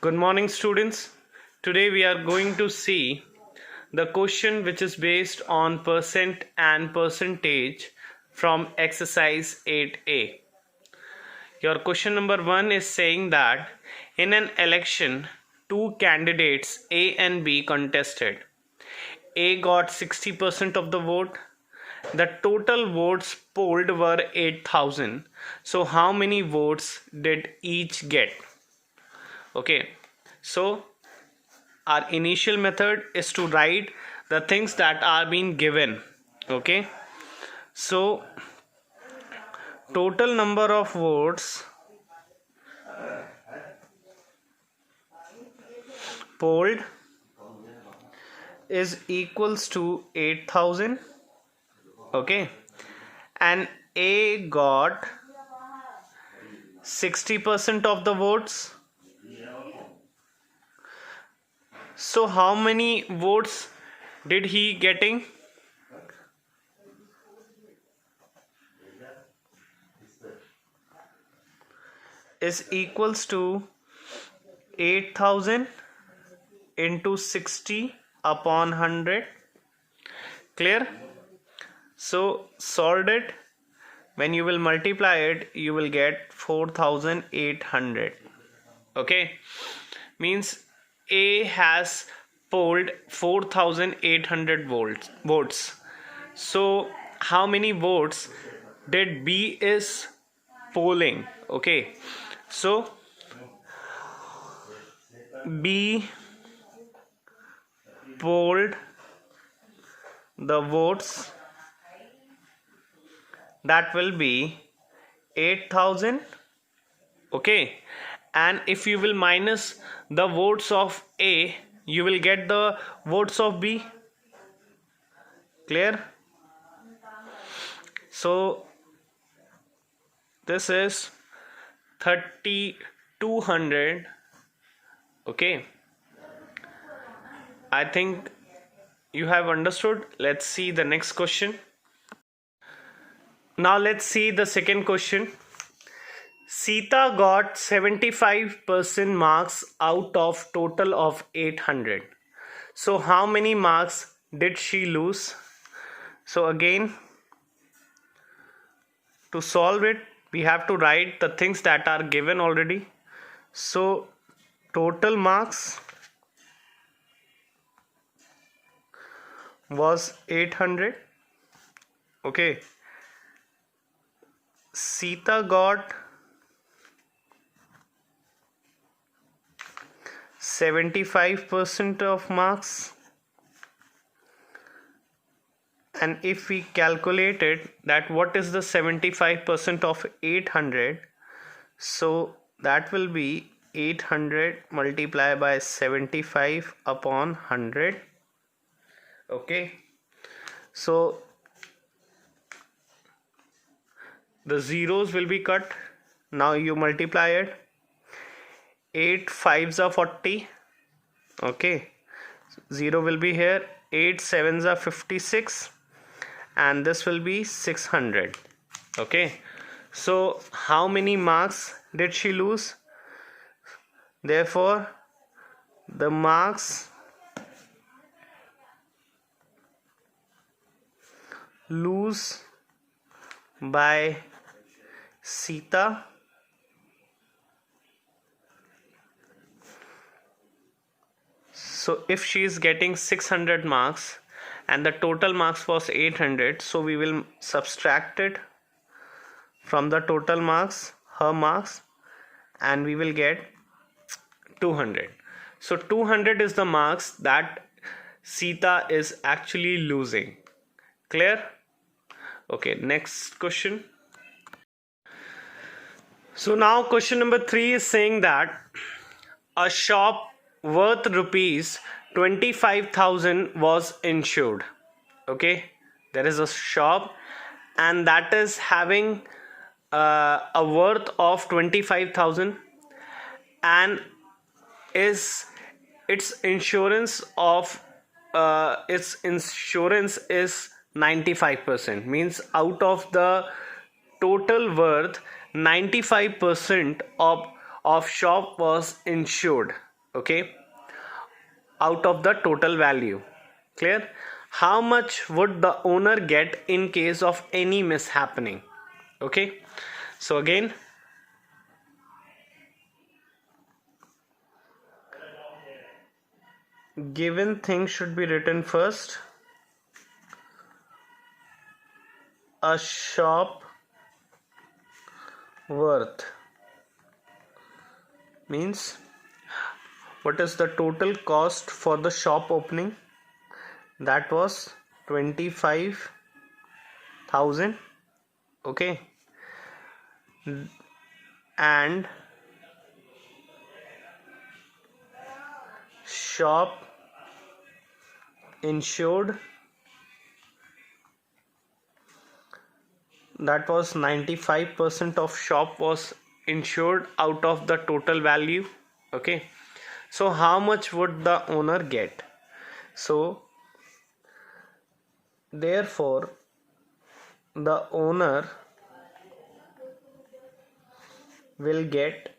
Good morning, students. Today we are going to see the question which is based on percent and percentage from exercise 8A. Your question number 1 is saying that in an election, two candidates A and B contested. A got 60% of the vote. The total votes polled were 8,000. So how many votes did each get? Okay, so our initial method is to write the things that are being given. Okay, so total number of votes polled is equals to 8,000. Okay, and A got 60% of the votes. So how many votes did he getting? Is equals to 8,000 into 60 upon 100. Clear? So solved it. When you will multiply it, you will get 4,800. Okay, means A has polled 4,800 votes. So how many votes did B is polling? Okay, so B polled the votes, that will be 8,000. Okay, and if you will minus the votes of A, you will get the votes of B. Clear? So this is 3,200. Okay, I think you have understood. Let's see the next question. Now let's see the second question. Sita got 75% marks out of total of 800. So how many marks did she lose? So again, to solve it, we have to write the things that are given already. So total marks was 800. Okay, Sita got 75% of marks, and if we calculate it, that what is the 75% of 800, so that will be 800 multiplied by 75 upon 100. Okay, so the zeros will be cut. Now you multiply it. 8 5s are 40. Okay, 0 will be here. 8 7s are 56, and this will be 600. Okay, so how many marks did she lose? Therefore the marks lose by Sita so if she is getting 600 marks and the total marks was 800, so we will subtract it from the total marks, her marks, and we will get 200. So 200 is the marks that Sita is actually losing. Clear? Okay, next question. So now question number 3 is saying that a shop worth rupees 25,000 was insured. Okay, there is a shop and that is having a worth of 25,000, and its insurance is 95%. Means out of the total worth, 95% of shop was insured. okay, out of the total value. Clear? How much would the owner get in case of any mishappening? Okay, so again, given thing should be written first. A shop worth means what is the total cost for the shop opening? That was 25,000. Okay, and shop insured, that was 95% of shop was insured out of the total value. Okay, so how much would the owner get? So therefore the owner will get,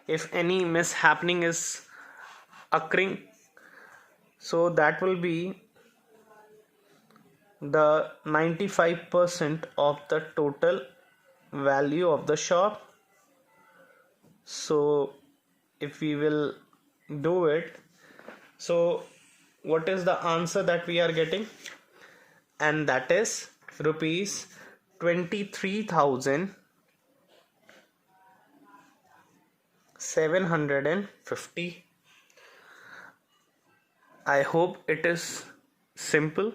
if any mishappening is occurring, so that will be the 95% of the total value of the shop. So if we will do it, so what is the answer that we are getting? And that is rupees 23,750. I hope it is simple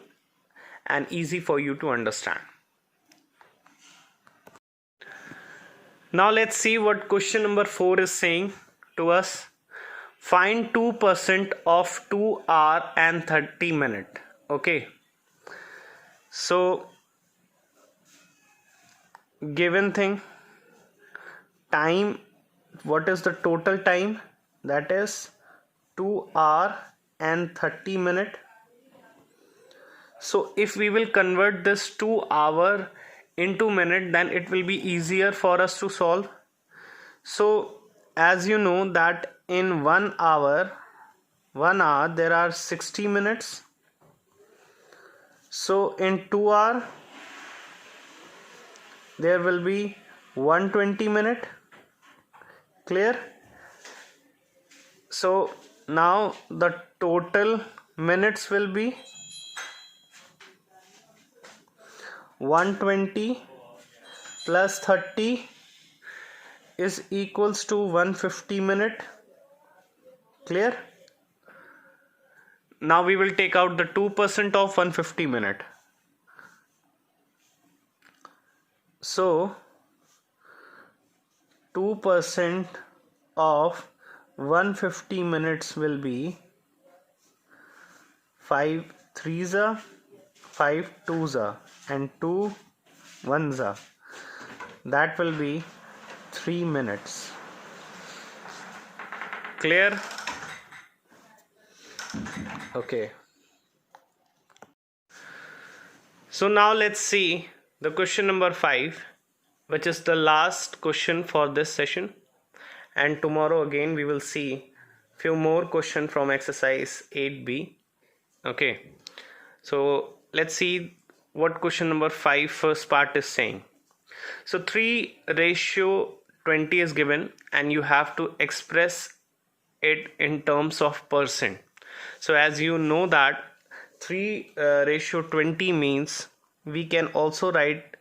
and easy for you to understand. Now let's see what question number 4 is saying to us. Find 2% of 2 hour and 30 minute. Okay, so given thing, time, what is the total time? That is 2 hour and 30 minute. So if we will convert this 2 hour into minute, then it will be easier for us to solve. So as you know that in 1 hour there are 60 minutes. So in 2 hour there will be 120 minute. Clear? So now the total minutes will be 120 plus 30 is equals to 150 minute. Clear? Now we will take out the 2% of 150 minute. So 2% of 150 minutes will be 5 threes are 5 twos are and 2 ones are. That will be 3 minutes. Clear? Okay. So now let's see the question number 5, which is the last question for this session. And tomorrow again we will see few more questions from exercise 8b. Okay. So let's see what question number 5 first part is saying. So 3:20 is given and you have to express it in terms of percent. So as you know that 3:20 means we can also write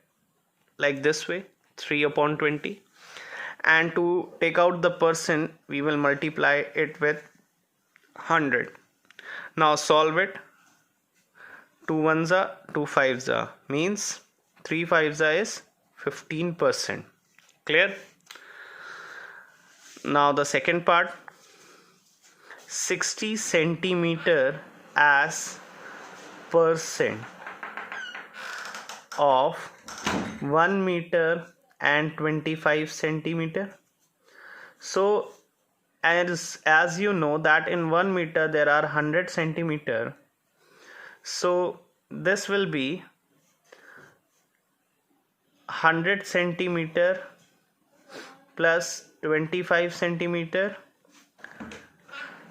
like this way, 3/20, and to take out the percent we will multiply it with 100. Now solve it. 2 ones are 2 fives are means 3 fives are is 15%. Clear? Now the second part, 60 centimeter as percent of 1 meter and 25 centimeter. So as you know that in 1 meter there are 100 centimeter. So this will be 100 centimeter plus 25 centimeter,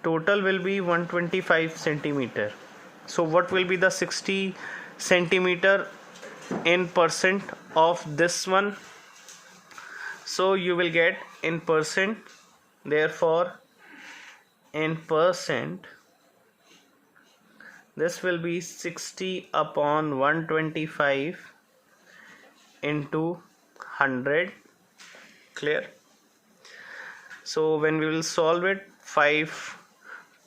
total will be 125 centimeter. So what will be the 60 centimeter in percent of this one? So you will get in percent, therefore in percent this will be 60 upon 125 into 100. Clear? So when we will solve it, 5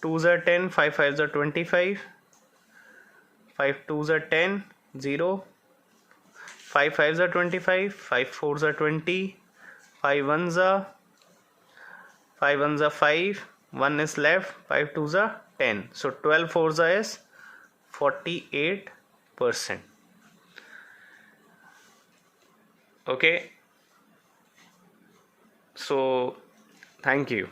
2s are 10, 5 5s are 25, 5 2s are 10, 0, 5 5s are 25, 5 4s are 20, 5 1s are 5, 1 is left, 5 2s are 10. So 12 4s are is 48%. Okay, so thank you.